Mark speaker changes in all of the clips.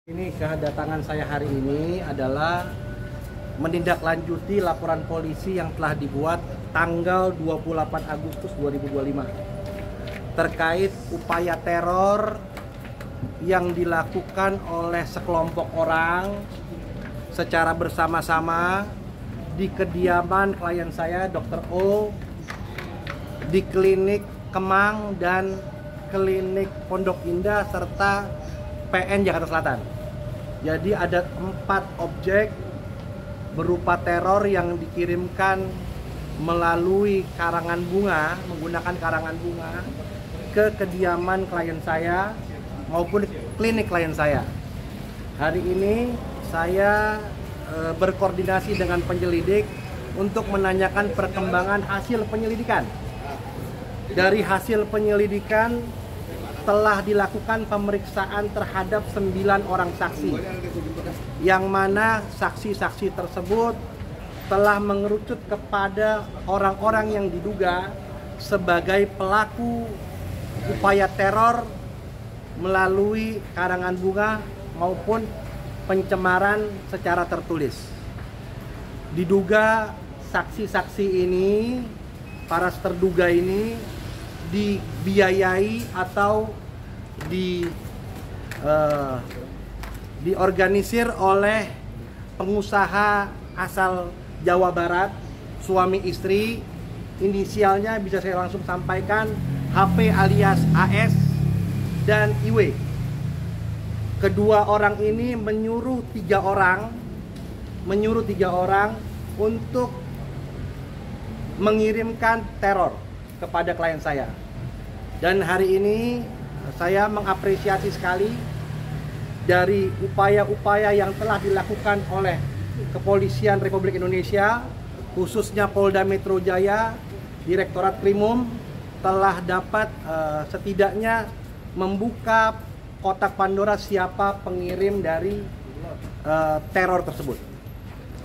Speaker 1: Ini kedatangan saya hari ini adalah menindaklanjuti laporan polisi yang telah dibuat tanggal 28 Agustus 2025 terkait upaya teror yang dilakukan oleh sekelompok orang secara bersama-sama di kediaman klien saya Dr. O di klinik Kemang dan klinik Pondok Indah serta PN Jakarta Selatan. Jadi ada 4 objek berupa teror yang dikirimkan melalui karangan bunga, menggunakan karangan bunga ke kediaman klien saya maupun klinik klien saya. Hari ini saya berkoordinasi dengan penyelidik untuk menanyakan perkembangan hasil penyelidikan. Dari hasil penyelidikan telah dilakukan pemeriksaan terhadap 9 orang saksi, yang mana saksi-saksi tersebut telah mengerucut kepada orang-orang yang diduga sebagai pelaku upaya teror melalui karangan bunga maupun pencemaran secara tertulis. Diduga saksi-saksi ini, para terduga ini dibiayai atau diorganisir oleh pengusaha asal Jawa Barat, suami istri, inisialnya bisa saya langsung sampaikan HP alias AS dan IW. Kedua orang ini menyuruh 3 orang untuk mengirimkan teror kepada klien saya. Dan hari ini saya mengapresiasi sekali dari upaya-upaya yang telah dilakukan oleh Kepolisian Republik Indonesia, khususnya Polda Metro Jaya, Direktorat Krimum telah dapat setidaknya membuka kotak Pandora siapa pengirim dari teror tersebut.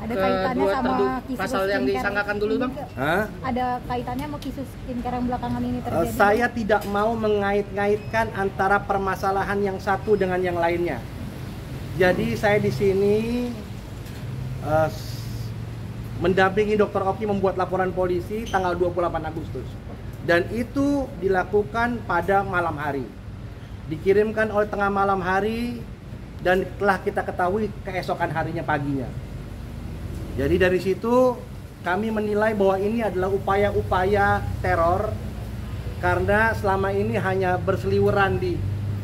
Speaker 2: Ada kaitannya sama
Speaker 3: pasal yang disangkakan dulu, Bang?
Speaker 2: Ada kaitannya sama kasus skincare yang belakangan ini terjadi?
Speaker 1: Saya tidak mau mengait-ngaitkan antara permasalahan yang satu dengan yang lainnya. Jadi saya di sini mendampingi Dr. Oki membuat laporan polisi tanggal 28 Agustus. Dan itu dilakukan pada malam hari. Dikirimkan oleh tengah malam hari dan telah kita ketahui keesokan harinya paginya. Jadi dari situ kami menilai bahwa ini adalah upaya-upaya teror karena selama ini hanya berseliweran di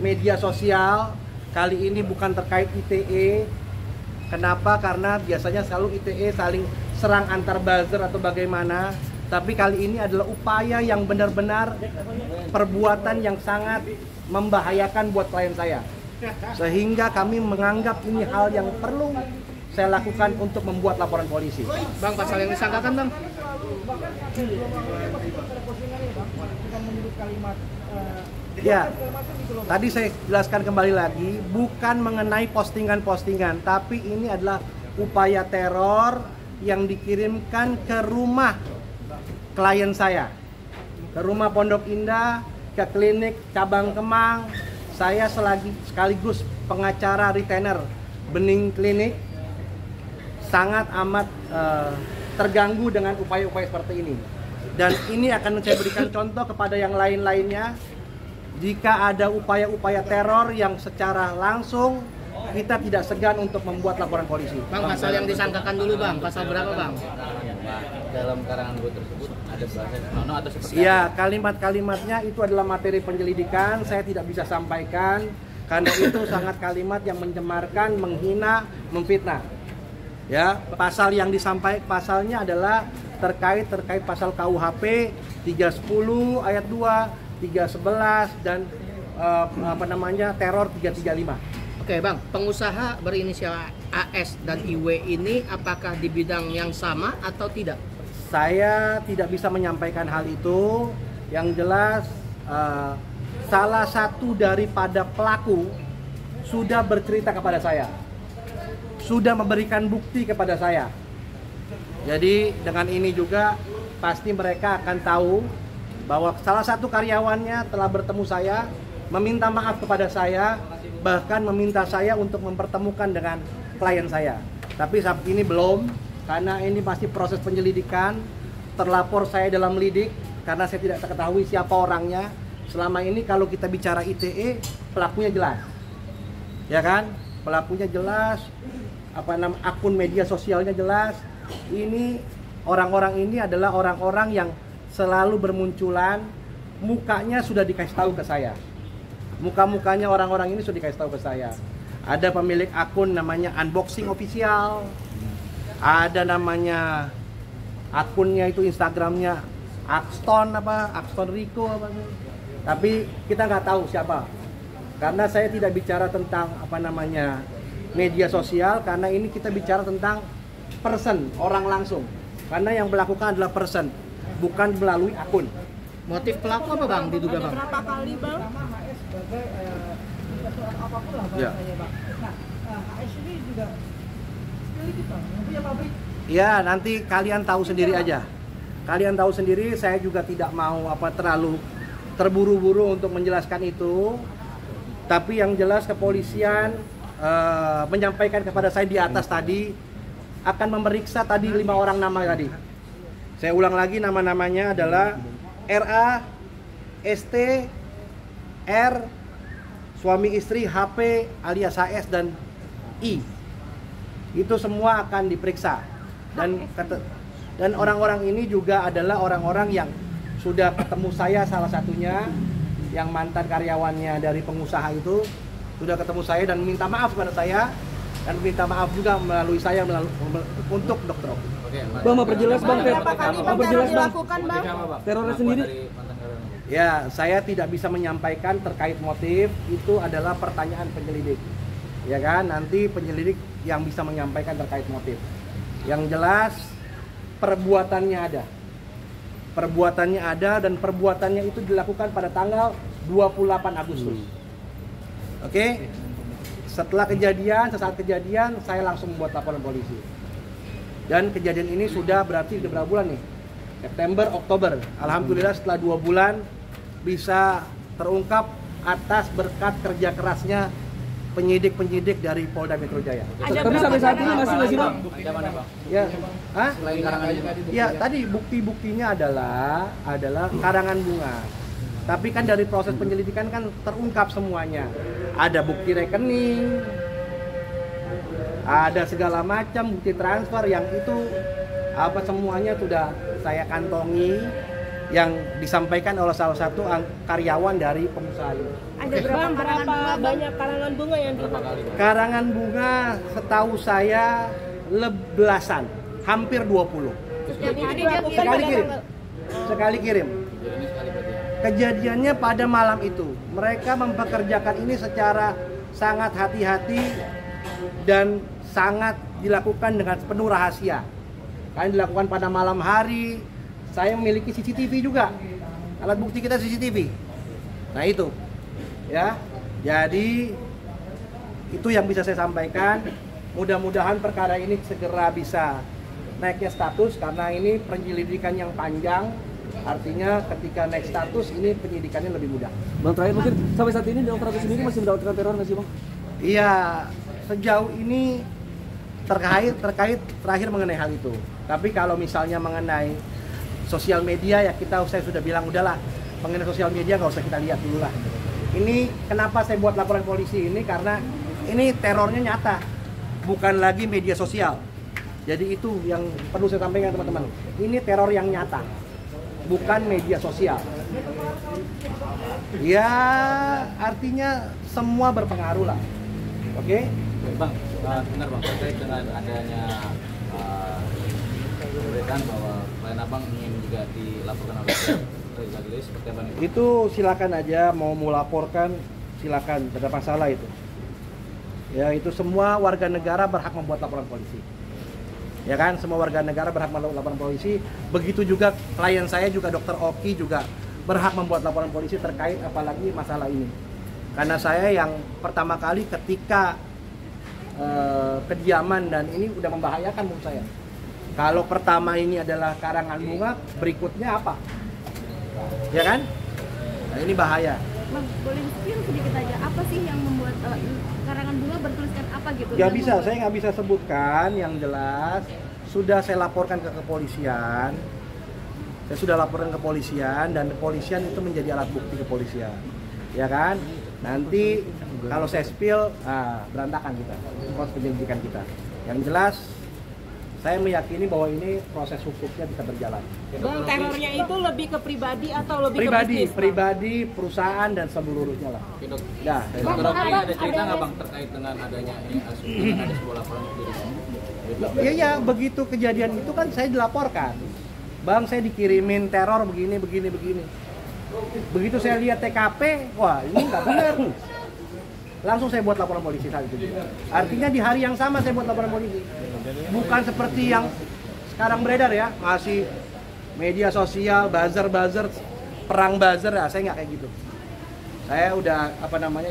Speaker 1: media sosial. Kali ini bukan terkait ITE. Kenapa? Karena biasanya selalu ITE saling serang antar buzzer atau bagaimana. Tapi kali ini adalah upaya yang benar-benar perbuatan yang sangat membahayakan buat klien saya. Sehingga kami menganggap ini hal yang perlu saya lakukan untuk membuat laporan polisi.
Speaker 3: Bang, pasal yang disangkakan, Bang?
Speaker 1: Ya, tadi saya jelaskan kembali lagi, bukan mengenai postingan-postingan, tapi ini adalah upaya teror yang dikirimkan ke rumah klien saya, ke rumah Pondok Indah, ke klinik cabang Kemang. Saya sekaligus pengacara retainer Bening Klinik sangat amat terganggu dengan upaya-upaya seperti ini. Dan ini akan saya berikan contoh kepada yang lain-lainnya. Jika ada upaya-upaya teror yang secara langsung, kita tidak segan untuk membuat laporan polisi.
Speaker 3: Bang, pasal yang disangkakan dulu, Bang. Pasal berapa, Bang?
Speaker 4: Dalam karangan bunga tersebut ada bahasa nono atau seperti
Speaker 1: ya, kalimat-kalimatnya itu adalah materi penyelidikan. Saya tidak bisa sampaikan karena itu sangat kalimat yang mencemarkan, menghina, memfitnah. Ya, pasal yang disampaikan pasalnya adalah terkait pasal KUHP 310 ayat 2, 311 dan teror 335.
Speaker 3: Oke, Bang. Pengusaha berinisial AS dan IW ini apakah di bidang yang sama atau tidak?
Speaker 1: Saya tidak bisa menyampaikan hal itu. Yang jelas salah satu daripada pelaku sudah bercerita kepada saya, sudah memberikan bukti kepada saya. Jadi dengan ini juga pasti mereka akan tahu bahwa salah satu karyawannya telah bertemu saya meminta maaf kepada saya, bahkan meminta saya untuk mempertemukan dengan klien saya. Tapi saat ini belum, karena ini masih proses penyelidikan. Terlapor saya dalam lidik karena saya tidak ketahui siapa orangnya. Selama ini kalau kita bicara ITE, pelakunya jelas, ya kan? Pelakunya jelas, akun media sosialnya jelas. Ini orang-orang ini adalah orang-orang yang selalu bermunculan, mukanya sudah dikasih tahu ke saya. Muka-mukanya orang-orang ini sudah dikasih tahu ke saya. Ada pemilik akun namanya Unboxing Official, ada namanya akunnya itu Instagramnya Axton Rico apa. Tapi kita nggak tahu siapa, karena saya tidak bicara tentang media sosial, karena ini kita bicara tentang person, orang langsung. Karena yang melakukan adalah person, bukan melalui akun.
Speaker 3: Motif pelaku apa bang diduga bang?
Speaker 5: Berapa kali bang?
Speaker 1: Ya. Ya, nanti kalian tahu sendiri aja. Kalian tahu sendiri, saya juga tidak mau terlalu terburu-buru untuk menjelaskan itu. Tapi yang jelas kepolisian menyampaikan kepada saya di atas tadi akan memeriksa tadi 5 orang nama tadi. Saya ulang lagi, nama-namanya adalah RA, ST, R, suami istri, HP alias HS dan I. Itu semua akan diperiksa. Dan orang-orang ini juga adalah orang-orang yang sudah ketemu saya, salah satunya yang mantan karyawannya dari pengusaha itu sudah ketemu saya dan minta maaf kepada saya, dan minta maaf juga melalui saya untuk Dr. Oki.
Speaker 6: Bang, mau perjelas bang,
Speaker 5: Berapa kali bang teror dilakukan bang?
Speaker 6: terornya sendiri?
Speaker 1: Ya, saya tidak bisa menyampaikan terkait motif, itu adalah pertanyaan penyelidik. Ya kan, nanti penyelidik yang bisa menyampaikan terkait motif. Yang jelas perbuatannya ada. Perbuatannya ada dan perbuatannya itu dilakukan pada tanggal 28 Agustus. Oke? Setelah kejadian, sesaat kejadian, saya langsung membuat laporan polisi. Dan kejadian ini sudah berarti berapa bulan nih? September, Oktober. Alhamdulillah setelah 2 bulan bisa terungkap atas berkat kerja kerasnya penyidik-penyidik dari Polda Metro Jaya.
Speaker 6: Tapi sampai saat ini masih nggak sih bang?
Speaker 4: Ada mana bang?
Speaker 1: Ya, hah?
Speaker 4: Selain karangan bunga.
Speaker 1: Ya, tadi bukti-buktinya adalah karangan bunga. Tapi kan dari proses penyelidikan kan terungkap semuanya. Ada bukti rekening, ada segala macam bukti transfer yang itu semuanya sudah saya kantongi, yang disampaikan oleh salah satu karyawan dari pengusaha itu.
Speaker 5: Ada berapa banyak karangan bunga yang
Speaker 4: Berapa kali bang?
Speaker 1: Karangan bunga setahu saya belasan, hampir 20.
Speaker 5: Jadi dilakukan
Speaker 1: Sekali
Speaker 5: pada
Speaker 1: kirim.
Speaker 5: tanggal
Speaker 1: Sekali kirim.
Speaker 4: Jadi ini sekali berarti ya?
Speaker 1: Kejadiannya pada malam itu. Mereka mempekerjakan ini secara sangat hati-hati dan sangat dilakukan dengan penuh rahasia. Karena dilakukan pada malam hari. Saya memiliki CCTV juga. Alat bukti kita CCTV. Nah itu. Ya. Jadi itu yang bisa saya sampaikan. Mudah-mudahan perkara ini segera bisa naiknya status, karena ini penyelidikan yang panjang. Artinya ketika naik status ini penyidikannya lebih mudah.
Speaker 6: Bang, terakhir mungkin sampai saat ini Dr. Oki sendiri masih mendapatkan teror nggak sih bang?
Speaker 1: Iya, sejauh ini terkait terakhir mengenai hal itu. Tapi kalau misalnya mengenai sosial media ya saya sudah bilang udahlah, mengenai sosial media nggak usah kita lihat dulu lah. Ini kenapa saya buat laporan polisi ini, karena ini terornya nyata, bukan lagi media sosial. Jadi itu yang perlu saya sampaikan teman-teman. Ini teror yang nyata, bukan media sosial. Ya artinya semua berpengaruh lah. Oke?
Speaker 4: Bang, benar bang, terkait dengan adanya pemberitaan bahwa klien abang ingin juga dilaporkan oleh Majelis seperti apa nih?
Speaker 1: Itu silakan aja, mau laporkan silakan, tidak ada masalah itu. Ya itu semua warga negara berhak membuat laporan polisi. Ya kan, semua warga negara berhak membuat laporan polisi. Begitu juga klien saya juga Dr. Oki juga berhak membuat laporan polisi terkait apalagi masalah ini. Karena saya yang pertama kali ketika kediaman dan ini udah membahayakan menurut saya. Kalau pertama ini adalah karangan bunga, berikutnya apa? Ya kan? Nah, ini bahaya.
Speaker 5: Bang, boleh spill sedikit aja. Apa sih yang membuat karangan bunga bertuliskan apa gitu?
Speaker 1: Ya bisa, saya nggak bisa sebutkan. Yang jelas sudah saya laporkan ke kepolisian. Saya sudah laporkan ke kepolisian dan kepolisian itu menjadi alat bukti kepolisian, ya kan? Nanti kalau saya spill, berantakan kita, proses penyelidikan kita. Yang jelas, saya meyakini bahwa ini proses hukumnya bisa berjalan.
Speaker 5: Bang, terornya itu lebih ke pribadi atau lebih ke
Speaker 1: Pribadi,
Speaker 5: bisnis? Bang?
Speaker 1: pribadi, perusahaan dan seluruhnya lah.
Speaker 4: Oke, Dok.
Speaker 1: Dah,
Speaker 4: Dokter Oki ada cerita nggak bang terkait dengan adanya ini dengan ada sebuah laporan
Speaker 1: Iya ya, begitu kejadian itu kan saya dilaporkan. Bang, saya dikirimin teror begini. Begitu saya lihat TKP, wah ini nggak benar. Langsung saya buat laporan polisi saat itu juga. Artinya di hari yang sama saya buat laporan polisi. Bukan seperti yang sekarang beredar ya, masih media sosial, buzzer, perang buzzer, ya saya nggak kayak gitu. Saya udah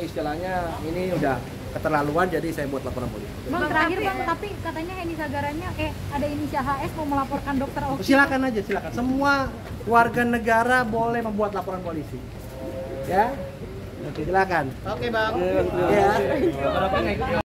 Speaker 1: istilahnya ini udah keterlaluan, jadi saya buat laporan polisi.
Speaker 2: Bang, terakhir Bang, tapi katanya Heni Sagaranya ada inisial HS mau melaporkan dokter Oki.
Speaker 1: Silakan aja, silakan. Semua warga negara boleh membuat laporan polisi. Ya, oke, silakan.
Speaker 3: Oke bang.
Speaker 1: Ya.